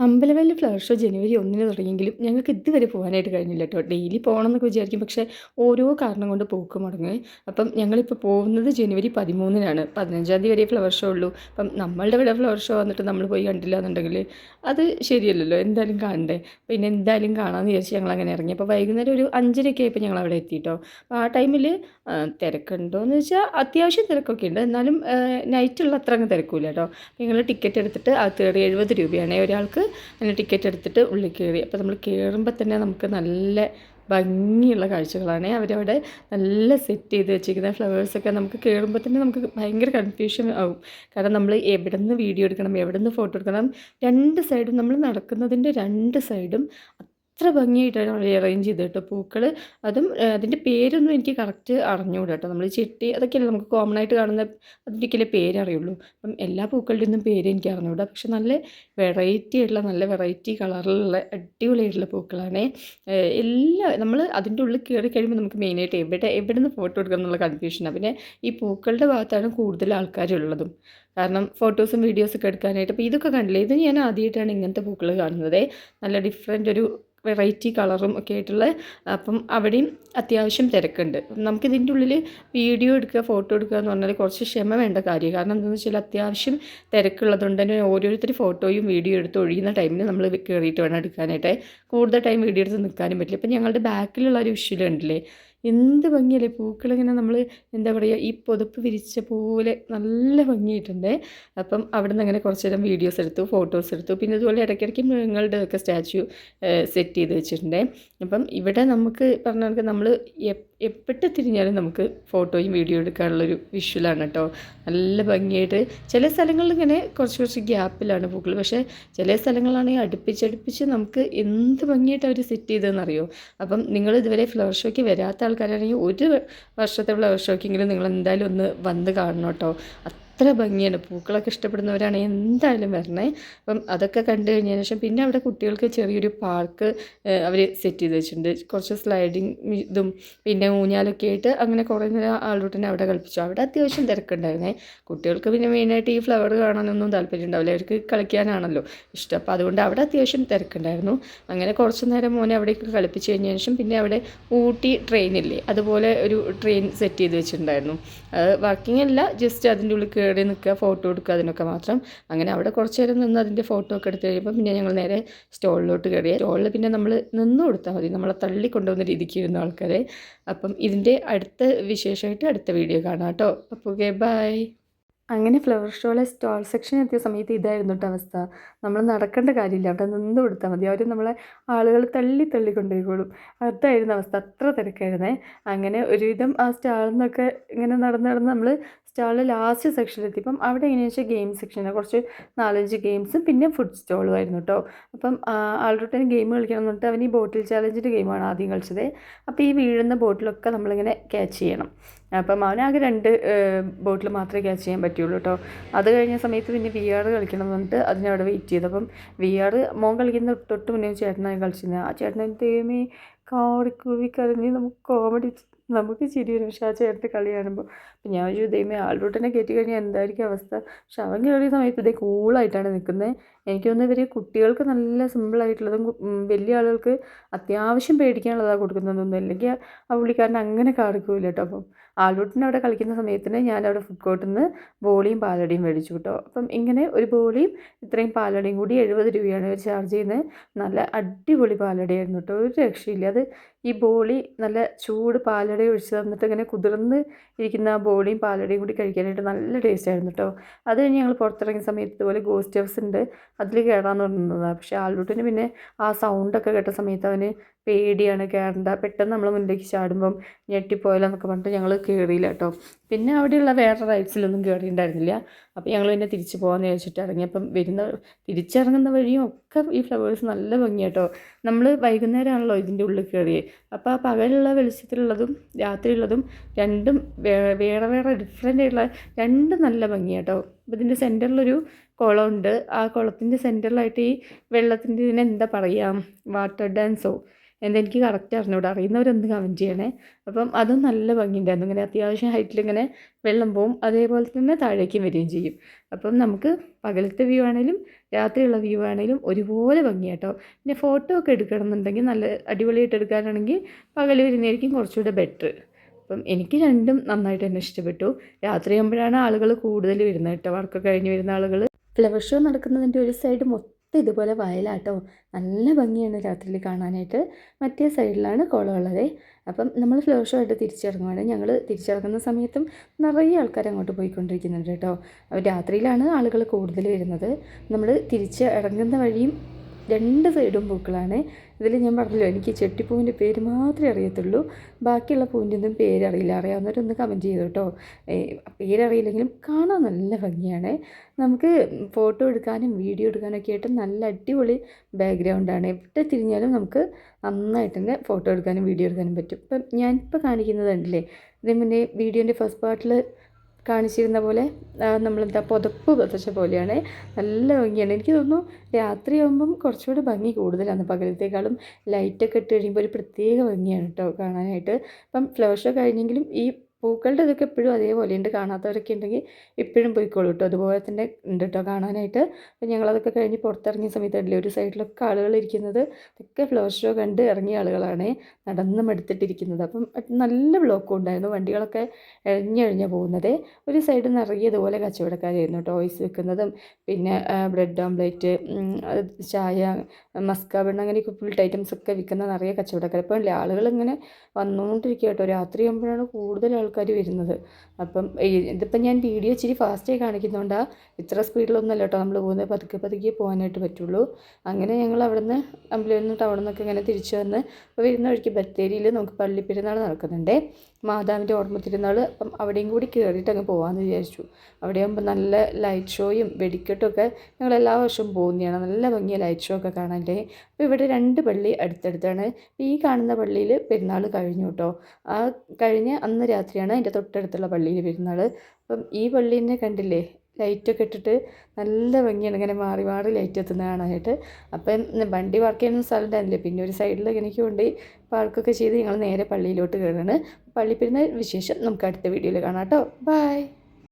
അമ്പലവയലിൽ flower show ജനുവരി 1 തുടങ്ങിയെങ്കിലും ഞങ്ങൾക്ക് ഇതുവരെ പോകാനായിട്ട് കഴിഞ്ഞില്ല കേട്ടോ. ഡെയിലി പോകണം എന്നൊക്കെ വിചാരിക്കും. പക്ഷേ ഓരോ കാരണം കൊണ്ട് പോക്ക് മുടങ്ങും. അപ്പം ഞങ്ങളിപ്പോൾ പോകുന്നത് ജനുവരി 13-നാണ്. 15-ാം തീയതി വരെ ഫ്ലവർ ഷോ ഉള്ളൂ. അപ്പം നമ്മളുടെ ഇവിടെ ഫ്ലവർ ഷോ വന്നിട്ട് നമ്മൾ പോയി കണ്ടില്ല എന്നുണ്ടെങ്കിൽ അത് ശരിയല്ലല്ലോ. എന്തായാലും കാണണ്ടേ. പിന്നെ എന്തായാലും കാണാമെന്ന് വിചാരിച്ച് ഞങ്ങൾ അങ്ങനെ ഇറങ്ങി. അപ്പോൾ വൈകുന്നേരം ഒരു 5:30 ആയപ്പോൾ ഞങ്ങൾ അവിടെ എത്തിയിട്ടോ. അപ്പോൾ ആ ടൈമിൽ തിരക്കുണ്ടോ എന്ന് വെച്ചാൽ അത്യാവശ്യം തിരക്കൊക്കെ ഉണ്ട്. എന്നാലും നൈറ്റുള്ള അത്ര അങ്ങ് തിരക്കില്ല കേട്ടോ. ഞങ്ങൾ ടിക്കറ്റ് എടുത്തിട്ട് അത് കയറി 70 രൂപയാണ് ഒരാൾക്ക്. അങ്ങനെ ടിക്കറ്റ് എടുത്തിട്ട് ഉള്ളിൽ കയറി. അപ്പോൾ നമ്മൾ കയറുമ്പോൾ തന്നെ നമുക്ക് നല്ല ഭംഗിയുള്ള കാഴ്ചകളാണ്. അവരവിടെ നല്ല സെറ്റ് ചെയ്ത് വെച്ചിരിക്കുന്ന ഫ്ലവേഴ്സൊക്കെ നമുക്ക് കയറുമ്പോൾ തന്നെ നമുക്ക് ഭയങ്കര കൺഫ്യൂഷൻ ആവും. കാരണം നമ്മൾ എവിടെ നിന്ന് വീഡിയോ എടുക്കണം, എവിടെ നിന്ന് ഫോട്ടോ എടുക്കണം, രണ്ട് സൈഡും നമ്മൾ നടക്കുന്നതിൻ്റെ രണ്ട് സൈഡും അത്ര ഭംഗിയായിട്ടാണ് അവർ അറേഞ്ച് ചെയ്ത് കേട്ടോ. പൂക്കൾ അതും അതിൻ്റെ പേരൊന്നും എനിക്ക് കറക്റ്റ് അറിഞ്ഞുകൂടാ കേട്ടോ. നമ്മൾ ചെട്ടി അതൊക്കെയല്ലേ നമുക്ക് കോമൺ ആയിട്ട് കാണുന്ന അതിൻ്റെയൊക്കെയല്ലേ പേരറിയുള്ളൂ. അപ്പം എല്ലാ പൂക്കളുടെ ഒന്നും പേര് എനിക്ക് അറിഞ്ഞുകൂടാ. പക്ഷെ നല്ല വെറൈറ്റി ആയിട്ടുള്ള നല്ല വെറൈറ്റി കളറിലുള്ള അടിപൊളിയായിട്ടുള്ള പൂക്കളാണ് എല്ലാ. നമ്മൾ അതിൻ്റെ ഉള്ളിൽ കയറി കഴിയുമ്പോൾ നമുക്ക് മെയിനായിട്ട് എവിടെ നിന്ന് ഫോട്ടോ എടുക്കണം എന്നുള്ള കൺഫ്യൂഷനാണ്. പിന്നെ ഈ പൂക്കളുടെ ഭാഗത്താണ് കൂടുതൽ ആൾക്കാരുള്ളതും. കാരണം ഫോട്ടോസും വീഡിയോസൊക്കെ എടുക്കാനായിട്ട്. അപ്പോൾ ഇതൊക്കെ കണ്ടില്ലേ, ഇത് ഞാൻ ആദ്യമായിട്ടാണ് ഇങ്ങനത്തെ പൂക്കൾ കാണുന്നത്. നല്ല ഡിഫറെൻ്റ് ഒരു വെറൈറ്റി കളറും ഒക്കെ ആയിട്ടുള്ള. അപ്പം അവിടെയും അത്യാവശ്യം തിരക്കുണ്ട്. നമുക്കിതിൻ്റെ ഉള്ളിൽ വീഡിയോ എടുക്കുക ഫോട്ടോ എടുക്കുക എന്ന് പറഞ്ഞാൽ കുറച്ച് ക്ഷമ വേണ്ട കാര്യം. കാരണം എന്താണെന്ന് വെച്ചാൽ അത്യാവശ്യം തിരക്കുള്ളതുകൊണ്ട് തന്നെ ഓരോരുത്തർ ഫോട്ടോയും വീഡിയോ എടുത്ത് ഒഴിയുന്ന ടൈമിൽ നമ്മൾ കയറിയിട്ട് വേണം എടുക്കാനായിട്ട്. കൂടുതൽ ടൈം വീഡിയോ എടുത്ത് നിൽക്കാനും പറ്റില്ല. ഇപ്പം ഞങ്ങളുടെ ബാക്കിലുള്ള ഒരു വിഷ്വൽ കണ്ടില്ലേ, എന്ത് ഭംഗിയല്ലേ പൂക്കളിങ്ങനെ നമ്മൾ എന്താ പറയുക ഈ പുതപ്പ് വിരിച്ച പോലെ നല്ല ഭംഗിയായിട്ടുണ്ട്. അപ്പം അവിടെ നിന്ന് അങ്ങനെ കുറച്ച് നേരം വീഡിയോസ് എടുത്തു, ഫോട്ടോസ് എടുത്തു. പിന്നെ ഇതുപോലെ ഇടയ്ക്കിടയ്ക്ക് മൃഗങ്ങളുടെയൊക്കെ സ്റ്റാച്യു സെറ്റ് ചെയ്ത് വെച്ചിട്ടുണ്ട്. അപ്പം ഇവിടെ നമുക്ക് പറഞ്ഞ കണക്ക് നമ്മൾ എപ്പോട്ട് തിരിഞ്ഞാലും നമുക്ക് ഫോട്ടോയും വീഡിയോ എടുക്കാനുള്ളൊരു വിഷ്വലാണ് കേട്ടോ. നല്ല ഭംഗിയായിട്ട് ചില സ്ഥലങ്ങളിൽ ഇങ്ങനെ കുറച്ച് ഗ്യാപ്പിലാണ് പൂക്കൾ. പക്ഷേ ചില സ്ഥലങ്ങളാണെങ്കിൽ അടുപ്പിച്ചടുപ്പിച്ച് നമുക്ക് എന്ത് ഭംഗിയായിട്ട് അവർ സെറ്റ് ചെയ്തതെന്നറിയോ. അപ്പം നിങ്ങൾ ഇതുവരെ ഫ്ലവർ ഷോയ്ക്ക് വരാത്ത ആൾക്കാരാണെങ്കിൽ ഒരു വർഷത്തെ ഫ്ലവർ ഷോയ്ക്കെങ്കിലും നിങ്ങൾ എന്തായാലും ഒന്ന് വന്ന് കാണണം കേട്ടോ. അത്ര ഭംഗിയാണ്. പൂക്കളൊക്കെ ഇഷ്ടപ്പെടുന്നവരാണെങ്കിൽ എന്തായാലും വരണേ. അപ്പം അതൊക്കെ കണ്ടു കഴിഞ്ഞതിന് ശേഷം പിന്നെ അവിടെ കുട്ടികൾക്ക് ചെറിയൊരു പാർക്ക് അവർ സെറ്റ് ചെയ്ത് വെച്ചിട്ടുണ്ട്. കുറച്ച് സ്ലൈഡിങ് ഇതും പിന്നെ ഊഞ്ഞാലൊക്കെ ആയിട്ട് അങ്ങനെ കുറേ നേരം ആളുകൂട്ടിനെ അവിടെ കളിപ്പിച്ചു. അവിടെ അത്യാവശ്യം തിരക്കുണ്ടായിരുന്നേ. കുട്ടികൾക്ക് പിന്നെ മെയിനായിട്ട് ഈ ഫ്ലവർ കാണാനൊന്നും താല്പര്യം ഉണ്ടാവില്ല, അവർക്ക് കളിക്കാനാണല്ലോ ഇഷ്ടം. അപ്പോൾ അതുകൊണ്ട് അവിടെ അത്യാവശ്യം തിരക്കുണ്ടായിരുന്നു. അങ്ങനെ കുറച്ച് നേരം മോനെ അവിടേക്ക് കളിപ്പിച്ച് കഴിഞ്ഞതിന് ശേഷം പിന്നെ അവിടെ ഊട്ടി ട്രെയിനില്ലേ അതുപോലെ ഒരു ട്രെയിൻ സെറ്റ് ചെയ്ത് വെച്ചിട്ടുണ്ടായിരുന്നു. വർക്കിംഗ് അല്ല, ജസ്റ്റ് അതിൻ്റെ ഉള്ളിൽ കയറി നിൽക്കുക ഫോട്ടോ എടുക്കുക അതിനൊക്കെ മാത്രം. അങ്ങനെ അവിടെ കുറച്ച് നേരം നിന്ന് അതിൻ്റെ ഫോട്ടോ ഒക്കെ എടുത്ത് കഴിയുമ്പോൾ പിന്നെ ഞങ്ങൾ നേരെ സ്റ്റോളിലോട്ട് കയറി. സ്റ്റോളിൽ പിന്നെ നമ്മൾ നിന്ന് കൊടുത്താൽ മതി, നമ്മളെ തള്ളിക്കൊണ്ടുവന്ന രീതിക്ക് ഇരുന്ന ആൾക്കാരെ. അപ്പം ഇതിൻ്റെ അടുത്ത വിശേഷമായിട്ട് അടുത്ത വീഡിയോ കാണാം കേട്ടോ. അപ്പോൾ ഓക്കെ ബൈ. അങ്ങനെ ഫ്ലവർ ഷോയിലെ സ്റ്റാൾ സെക്ഷൻ എത്തിയ സമയത്ത് ഇതായിരുന്നു കേട്ടോ അവസ്ഥ. നമ്മൾ നടക്കേണ്ട കാര്യമില്ല, അവിടെ നിന്ന് കൊടുത്താൽ മതി, അവർ നമ്മളെ ആളുകൾ തള്ളി തള്ളി കൊണ്ടുപോയിക്കോളും. അതായിരുന്നു അവസ്ഥ, അത്ര തിരക്കായിരുന്നേ. അങ്ങനെ ഒരുവിധം ആ സ്റ്റാളിൽ നിന്നൊക്കെ ഇങ്ങനെ നടന്ന് നടന്ന് നമ്മൾ സ്റ്റാളിൽ ലാസ്റ്റ് സെക്ഷനിലെത്തിയപ്പം അവിടെ എങ്ങനെയാണെന്ന് വെച്ചാൽ ഗെയിം സെക്ഷനാണ്. കുറച്ച് 4-5 ഗെയിംസും പിന്നെ ഫുഡ് സ്റ്റോളും ആയിരുന്നു കേട്ടോ. അപ്പം ആളുടെ ഗെയിം കളിക്കണം എന്ന് പറഞ്ഞിട്ട് അവൻ ഈ ബോട്ടിൽ ചാലഞ്ചിൻ്റെ ഗെയിമാണ് ആദ്യം കളിച്ചത്. അപ്പോൾ ഈ വീഴുന്ന ബോട്ടിലൊക്കെ നമ്മളിങ്ങനെ ക്യാച്ച് ചെയ്യണം. അപ്പം അവനാകെ 2 ബോട്ടിൽ മാത്രമേ ക്യാച്ച് ചെയ്യാൻ പറ്റുള്ളൂ കേട്ടോ. അത് കഴിഞ്ഞ സമയത്ത് പിന്നെ VR കളിക്കണം എന്ന് പറഞ്ഞിട്ട് അതിനവിടെ വെയിറ്റ് ചെയ്തു. അപ്പം VR മോൻ കളിക്കുന്ന തൊട്ട് മുന്നേ ചേട്ടനായി കളിച്ചിരുന്നത്. ആ ചേട്ടനെ ദൈവമേ കാറിക്കൂവി കരഞ്ഞ് നമുക്ക് ചിരി വരും. പക്ഷേ ആ ചേട്ടൻ്റെ കളി കാണുമ്പോൾ അപ്പം ഞാൻ ഒരു ദൈവമേ ആൾറൂട്ടിനെ കയറ്റി കഴിഞ്ഞാൽ എന്തായിരിക്കും അവസ്ഥ. പക്ഷെ അവൻ കയറിയ സമയത്ത് ഇതേ കൂളായിട്ടാണ് നിൽക്കുന്നത്. എനിക്ക് തോന്നുന്നു ഇവർ കുട്ടികൾക്ക് നല്ല സിമ്പിളായിട്ടുള്ളതും വലിയ ആളുകൾക്ക് അത്യാവശ്യം പേടിക്കാനുള്ളതാണ് കൊടുക്കുന്നതൊന്നും. അല്ലെങ്കിൽ ആ പുള്ളിക്കാരൻ അങ്ങനെ കാറിക്കൂല കേട്ടോ. അപ്പം ആൾറൂട്ടിന് അവിടെ കളിക്കുന്ന സമയത്തിന് ഞാനവിടെ ഫുഡ് കോർട്ടിൽ നിന്ന് ബോളിയും പാലടയും മേടിച്ചു കേട്ടോ. അപ്പം ഇങ്ങനെ ഒരു ബോളിയും ഇത്രയും പാലടയും കൂടി 70 രൂപയാണ് അവർ ചാർജ് ചെയ്യുന്നത്. നല്ല അടിപൊളി പാലടയായിരുന്നു കേട്ടോ, ഒരു രക്ഷയില്ല. അത് ഈ ബോളി നല്ല ചൂട് പാലട ഒഴിച്ച് തന്നിട്ട് ഇങ്ങനെ കുതിർന്ന് ഇരിക്കുന്ന ആ ബോളിയും പാലടയും കൂടി കഴിക്കാനായിട്ട് നല്ല ടേസ്റ്റ് ആയിരുന്നു കേട്ടോ. അത് കഴിഞ്ഞ് ഞങ്ങൾ പുറത്തിറങ്ങിയ സമയത്ത് ഇതുപോലെ ഗോസ്റ്റ് ഹൗസ് ഉണ്ട്, അതിൽ കയറാമെന്ന് പറഞ്ഞതാണ്. പക്ഷേ ആൾറൂട്ടിന് പിന്നെ ആ സൗണ്ടൊക്കെ കേട്ട സമയത്ത് അവന് പേടിയാണ്, കയറണ്ട, പെട്ടെന്ന് നമ്മൾ മുന്നിലേക്ക് ചാടുമ്പം ഞെട്ടിപ്പോയാലെന്നൊക്കെ പറഞ്ഞിട്ട് ഞങ്ങൾ കയറിയില്ല കേട്ടോ. പിന്നെ അവിടെയുള്ള വേറെ റൈഡ്സിലൊന്നും കയറിയിട്ടുണ്ടായിരുന്നില്ല. അപ്പോൾ ഞങ്ങൾ പിന്നെ തിരിച്ച് പോകാമെന്ന് വിചാരിച്ചിട്ട് ഇറങ്ങിയപ്പം തിരിച്ചിറങ്ങുന്ന വഴിയും ഒക്കെ ഈ ഫ്ലവേഴ്സ് നല്ല ഭംഗിയാട്ടോ. നമ്മൾ വൈകുന്നേരമാണല്ലോ ഇതിൻ്റെ ഉള്ളിൽ കയറിയത്. അപ്പോൾ ആ പകലുള്ള വെളിച്ചത്തിലുള്ളതും രാത്രിയുള്ളതും രണ്ടും വേറെ വേറെ ഡിഫറെൻ്റ് ആയിട്ടുള്ള രണ്ടും നല്ല ഭംഗിയാട്ടോ. അപ്പോൾ ഇതിൻ്റെ സെൻറ്ററിലൊരു കുളമുണ്ട്. ആ കുളത്തിൻ്റെ സെൻറ്ററിലായിട്ട് ഈ വെള്ളത്തിൻ്റെ ഇതിനെന്താ പറയുക, വാട്ടർ ഡാൻസോ എന്താ എനിക്ക് കറക്റ്റ് അറിഞ്ഞൂടാ, അറിയുന്നവരൊന്ന് കമൻറ്റ് ചെയ്യണേ. അപ്പം അതും നല്ല ഭംഗിയുണ്ടായിരുന്നു. ഇങ്ങനെ അത്യാവശ്യം ഹൈറ്റിലിങ്ങനെ വെള്ളം പോവും, അതേപോലെ തന്നെ താഴേക്കും വരികയും ചെയ്യും. അപ്പം നമുക്ക് പകലത്തെ വ്യൂ ആണെങ്കിലും രാത്രിയുള്ള വ്യൂ ആണെങ്കിലും ഒരുപോലെ ഭംഗിയാട്ടോ. പിന്നെ ഫോട്ടോ ഒക്കെ എടുക്കണമെന്നുണ്ടെങ്കിൽ നല്ല അടിപൊളിയായിട്ട് എടുക്കാനാണെങ്കിൽ പകൽ വരുന്നതായിരിക്കും കുറച്ചുകൂടെ ബെറ്റർ. അപ്പം എനിക്ക് രണ്ടും നന്നായിട്ട് തന്നെ ഇഷ്ടപ്പെട്ടു. രാത്രിയാകുമ്പോഴാണ് ആളുകൾ കൂടുതൽ വരുന്നത് കേട്ടോ, വർക്കൊക്കെ കഴിഞ്ഞ് വരുന്ന ആളുകൾ. ഫ്ലവർ ഷോ നടക്കുന്നതിൻ്റെ ഒരു സൈഡ് മൊത്തം ഇതുപോലെ വയലാട്ടോ, നല്ല ഭംഗിയാണ് രാത്രിയിൽ കാണാനായിട്ട്. മറ്റേ സൈഡിലാണ് കുളമുള്ളത്. അപ്പം നമ്മൾ ഫ്ലവർ ഷോ ആയിട്ട് തിരിച്ചിറങ്ങുവാണ്. ഞങ്ങൾ തിരിച്ചിറങ്ങുന്ന സമയത്തും നിറയെ ആൾക്കാർ അങ്ങോട്ട് പോയിക്കൊണ്ടിരിക്കുന്നുണ്ട് കേട്ടോ. രാത്രിയിലാണ് ആളുകൾ കൂടുതൽ വരുന്നത്. നമ്മൾ തിരിച്ച് ഇറങ്ങുന്ന വഴിയും രണ്ട് സൈഡും പൂക്കളാണ്. ഇതിൽ ഞാൻ പറഞ്ഞല്ലോ, എനിക്ക് ചെട്ടിപ്പൂവിൻ്റെ പേര് മാത്രമേ അറിയത്തുള്ളൂ, ബാക്കിയുള്ള പൂവിൻ്റെ ഒന്നും പേരറിയില്ല. അറിയാവുന്നവരൊന്ന് കമൻറ്റ് ചെയ്തു കേട്ടോ. പേരറിയില്ലെങ്കിലും കാണാൻ നല്ല ഭംഗിയാണ്. നമുക്ക് ഫോട്ടോ എടുക്കാനും വീഡിയോ എടുക്കാനൊക്കെ ആയിട്ട് നല്ല അടിപൊളി ബാക്ക്ഗ്രൗണ്ടാണ്. എവിടെ തിരിഞ്ഞാലും നമുക്ക് നന്നായിട്ട് തന്നെ ഫോട്ടോ എടുക്കാനും വീഡിയോ എടുക്കാനും പറ്റും. ഇപ്പം ഞാനിപ്പോൾ കാണിക്കുന്നത് കണ്ടില്ലേ, ഇതിന് മുന്നേ വീഡിയോൻ്റെ ഫസ്റ്റ് പാർട്ടിൽ കാണിച്ചിരുന്ന പോലെ നമ്മളെന്താ പുതപ്പ് പുതച്ച പോലെയാണ്. നല്ല ഭംഗിയാണ്. എനിക്ക് തോന്നുന്നു രാത്രിയാകുമ്പം കുറച്ചുകൂടി ഭംഗി കൂടുതലാണ് പകലത്തേക്കാളും. ലൈറ്റൊക്കെ ഇട്ട് കഴിയുമ്പോൾ ഒരു പ്രത്യേക ഭംഗിയാണ് കേട്ടോ കാണാനായിട്ട്. അപ്പം ഫ്ലവർ ഷോ കഴിഞ്ഞെങ്കിലും ഈ പൂക്കളുടെ ഇതൊക്കെ എപ്പോഴും അതേപോലെയുണ്ട്. കാണാത്തവരൊക്കെ ഉണ്ടെങ്കിൽ ഇപ്പോഴും പോയിക്കോളൂ കേട്ടോ, അതുപോലെ തന്നെ ഉണ്ട് കേട്ടോ കാണാനായിട്ട്. അപ്പം ഞങ്ങളതൊക്കെ കഴിഞ്ഞ് പുറത്തിറങ്ങിയ സമയത്തല്ലേ ഒരു സൈഡിലൊക്കെ ആളുകൾ ഇരിക്കുന്നത്, ഇതൊക്കെ ഫ്ലവർ ഷോ കണ്ട് ഇറങ്ങിയ ആളുകളാണ് നടന്ന് മടുത്തിട്ടിരിക്കുന്നത്. അപ്പം നല്ല ബ്ലോക്കും ഉണ്ടായിരുന്നു, വണ്ടികളൊക്കെ എഴഞ്ഞെഴഞ്ഞാണ് പോകുന്നത്. ഒരു സൈഡ് നിറയെ ഇതുപോലെ കച്ചവടക്കാരായിരുന്നു, ടോയ്സ് വിൽക്കുന്നതും പിന്നെ ബ്രെഡ് ഓംപ്ലേറ്റ്, ചായ, മസ്കാബൺ, അങ്ങനെയൊക്കെ ഫുൾ ഐറ്റംസ് ഒക്കെ വിൽക്കുന്ന നിറയെ കച്ചവടക്കാർ. അപ്പോൾ ആളുകൾ ഇങ്ങനെ വന്നുകൊണ്ടിരിക്കുക കേട്ടോ. രാത്രിയാകുമ്പോഴാണ് കൂടുതൽ ആൾക്കാർ വരുന്നത്. അപ്പം ഇതിപ്പം ഞാൻ വീഡിയോ ഇച്ചിരി ഫാസ്റ്റായി കാണിക്കുന്നതുകൊണ്ടാണ്, ഇത്ര സ്പീഡിലൊന്നുമല്ല കേട്ടോ നമ്മൾ പോകുന്നത്, പതുക്കെ പതുക്കെ പോകാനായിട്ട് പറ്റുള്ളൂ. അങ്ങനെ ഞങ്ങൾ അവിടുന്ന് അമ്പലത്തിൽ നിന്ന് ടൗണിൽ നിന്നൊക്കെ ഇങ്ങനെ തിരിച്ചു വന്ന് ഇപ്പോൾ വരുന്ന വഴിക്ക് ബത്തേരിയിൽ നമുക്ക് പള്ളിപ്പെരുന്നാൾ നടക്കുന്നുണ്ട്, മാതാവിൻ്റെ ഓർമ്മ തിരുനാൾ. അപ്പം അവിടെയും കൂടി കയറിയിട്ട് അങ്ങ് പോകാമെന്ന് വിചാരിച്ചു. അവിടെയാകുമ്പോൾ നല്ല ലൈറ്റ് ഷോയും വെടിക്കെട്ടും ഒക്കെ ഞങ്ങൾ എല്ലാ വർഷവും പോകുന്നതാണ്. നല്ല ഭംഗിയ ലൈറ്റ് ഷോ ഒക്കെ കാണാൻ്റെ. അപ്പോൾ ഇവിടെ രണ്ട് പള്ളി അടുത്തടുത്താണ്. ഈ കാണുന്ന പള്ളിയിൽ പെരുന്നാൾ കഴിഞ്ഞു കേട്ടോ. ആ കഴിഞ്ഞ അന്ന് രാത്രിയാണ് അതിൻ്റെ തൊട്ടടുത്തുള്ള പള്ളിയിൽ പെരുന്നാൾ. അപ്പം ഈ പള്ളീനെ കണ്ടില്ലേ, ലൈറ്റൊക്കെ ഇട്ടിട്ട് നല്ല ഭംഗിയാണ്, ഇങ്ങനെ മാറി മാറി ലൈറ്റ് എത്തുന്ന കാണാനായിട്ട്. അപ്പം വണ്ടി പാർക്ക് ചെയ്യുന്ന സ്ഥലം ഉണ്ടായിരുന്നില്ലേ, പിന്നെ ഒരു സൈഡിൽ എനിക്ക് കൊണ്ട് പാർക്കൊക്കെ ചെയ്ത് ഞങ്ങൾ നേരെ പള്ളിയിലോട്ട് കയറാണ്. പള്ളിപ്പെരുന്നാൾ വിശേഷം നമുക്ക് അടുത്ത വീഡിയോയിൽ കാണാം കേട്ടോ. ബൈ.